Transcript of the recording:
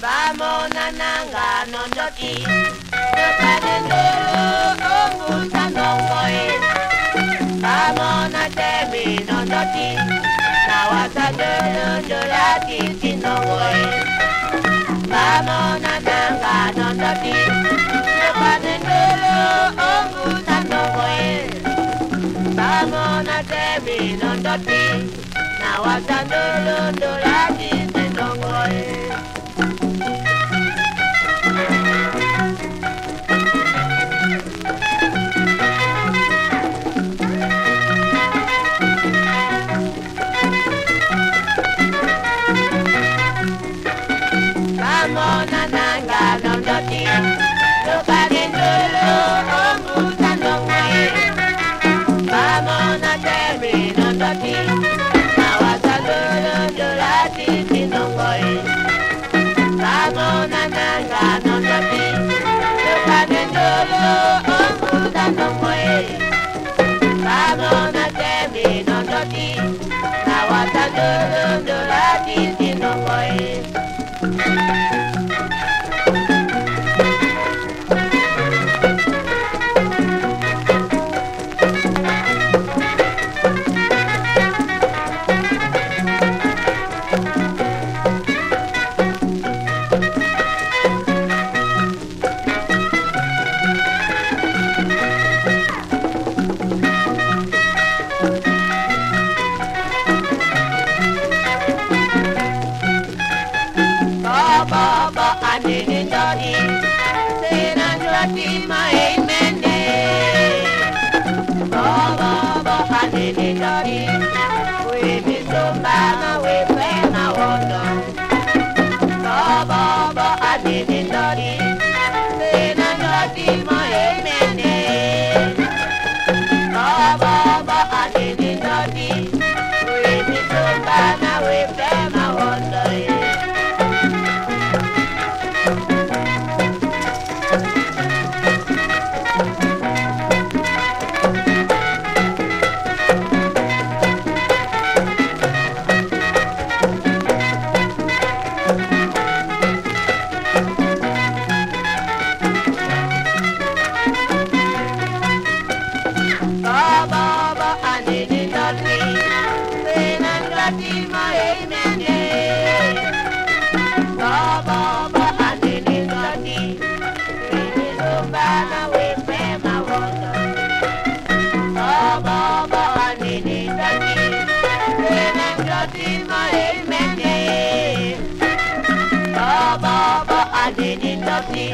Vamos nananga nondoti Nukanendolo onguta nongoe Vamos na temi nondoti Nawasa nondolati tinongoe Vamos nananga nondoti Nukanendolo onguta nongoe Vamos na temi nondoti Nawasa nondolati tinongoe Vamos nananga nondoti Nukanendolo onguta nongoe Vamos na temi nondoti Nawasa nondolati tinongoe Vamos nananga nondoti Nukanendolo onguta nongoe Vamos na temi nondoti Nawasa nondolati tinongoe Baba anini dodi Senandwati maimene Baba anini dodi We misombana we pena wono Baba anini dodi Senandwati maimene Baba anini dodi We misombana we pena wono Baba anini dodi Senandwati maimene Baba anini dodi We misombana we pema wono Baba anini dodi Senandwati maimene Baba anini dodi